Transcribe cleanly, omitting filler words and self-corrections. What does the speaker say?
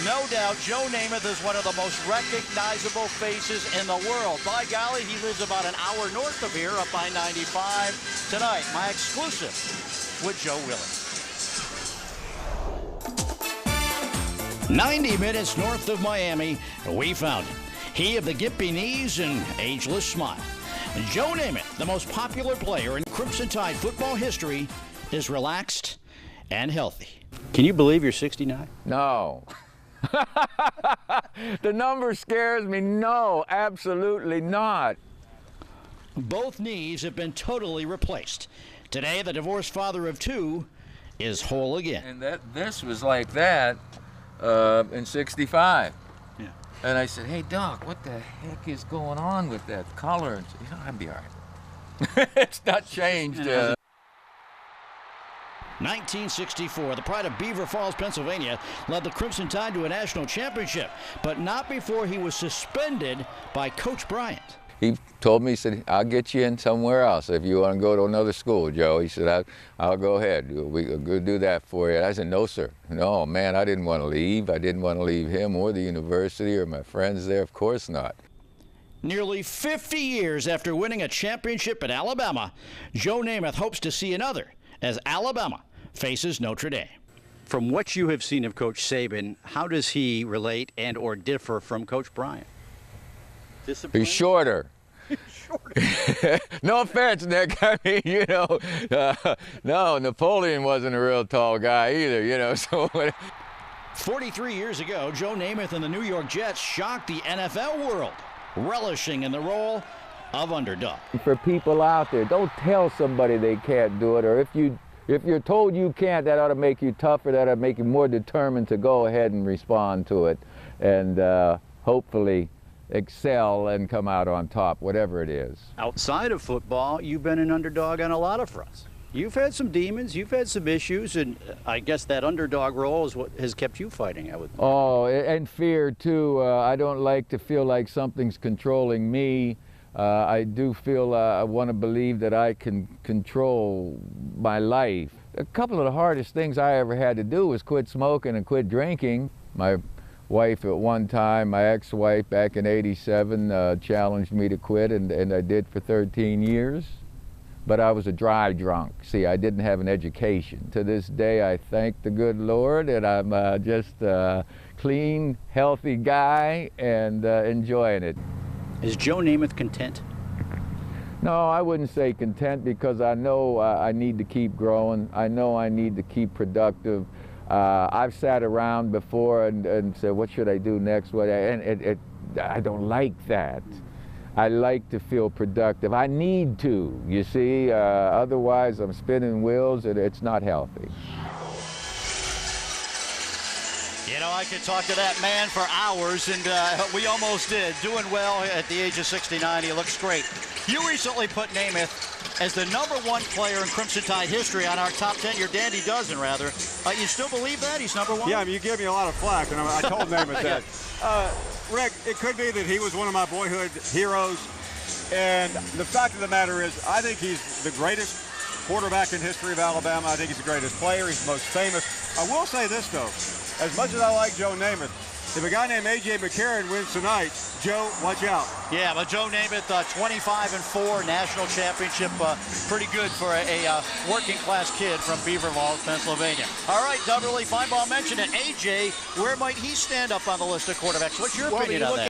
no doubt, Joe Namath is one of the most recognizable faces in the world. By golly, he lives about an hour north of here, up I 95. Tonight, my exclusive with Joe Willie. 90 minutes north of Miami, we found him. He of the gimpy knees and ageless smile. Joe Namath, the most popular player in Crimson Tide football history, is relaxed and healthy. Can you believe you're 69? No. The number scares me. No, absolutely not. Both knees have been totally replaced. Today, the divorced father of two is whole again. And this was like that in 65. Yeah. And I said, hey, Doc, what the heck is going on with that collar? And said, I'll be all right. It's not changed. 1964, the pride of Beaver Falls, Pennsylvania, led the Crimson Tide to a national championship, but not before he was suspended by Coach Bryant. He told me, he said, I'll get you in somewhere else if you want to go to another school, Joe. He said, I'll go ahead. We'll do that for you. I said, no, sir. No, man, I didn't want to leave. I didn't want to leave him or the university or my friends there. Of course not. Nearly 50 years after winning a championship at Alabama, Joe Namath hopes to see another as Alabama faces Notre Dame. From what you have seen of Coach Saban, how does he relate and or differ from Coach Bryant? He's shorter. No offense, Nick. I mean, you know, no, Napoleon wasn't a real tall guy either, you know. So 43 years ago, Joe Namath and the New York Jets shocked the NFL world, relishing in the role of underdog. For people out there, don't tell somebody they can't do it, or if you're told you can't, that ought to make you tougher, that ought to make you more determined to go ahead and respond to it, and hopefully excel and come out on top, whatever it is. Outside of football, you've been an underdog on a lot of fronts. You've had some demons, you've had some issues, and I guess that underdog role is what has kept you fighting, I would think. Oh, and fear too. I don't like to feel like something's controlling me. I do feel I want to believe that I can control my life. A couple of the hardest things I ever had to do was quit smoking and quit drinking. My wife at one time, my ex-wife back in '87, challenged me to quit, and I did for 13 years. But I was a dry drunk. See, I didn't have an education. To this day, I thank the good Lord, and I'm just a clean, healthy guy and enjoying it. Is Joe Namath content? No, I wouldn't say content, because I know I need to keep growing. I know I need to keep productive. I've sat around before and said, what should I do next? I don't like that. I like to feel productive. I need to, you see. Otherwise, I'm spinning wheels, and it's not healthy. You know, I could talk to that man for hours, and we almost did. Doing well at the age of 69. He looks great. You recently put Namath as the #1 player in Crimson Tide history on our top 10, your dandy dozen, rather. You still believe that? He's #1? Yeah, I mean, you give me a lot of flack, and I told Namath that. Rick, it could be that he was one of my boyhood heroes, and the fact of the matter is, I think he's the greatest quarterback in history of Alabama. I think he's the greatest player. He's the most famous. I will say this, though. As much as I like Joe Namath, if a guy named A.J. McCarron wins tonight, Joe, watch out. Yeah, but Joe Namath, 25-4 national championship, pretty good for a working-class kid from Beaver Falls, Pennsylvania. All right, Dubberly, fine ball mentioned it. A.J., where might he stand up on the list of quarterbacks? What's your opinion on that?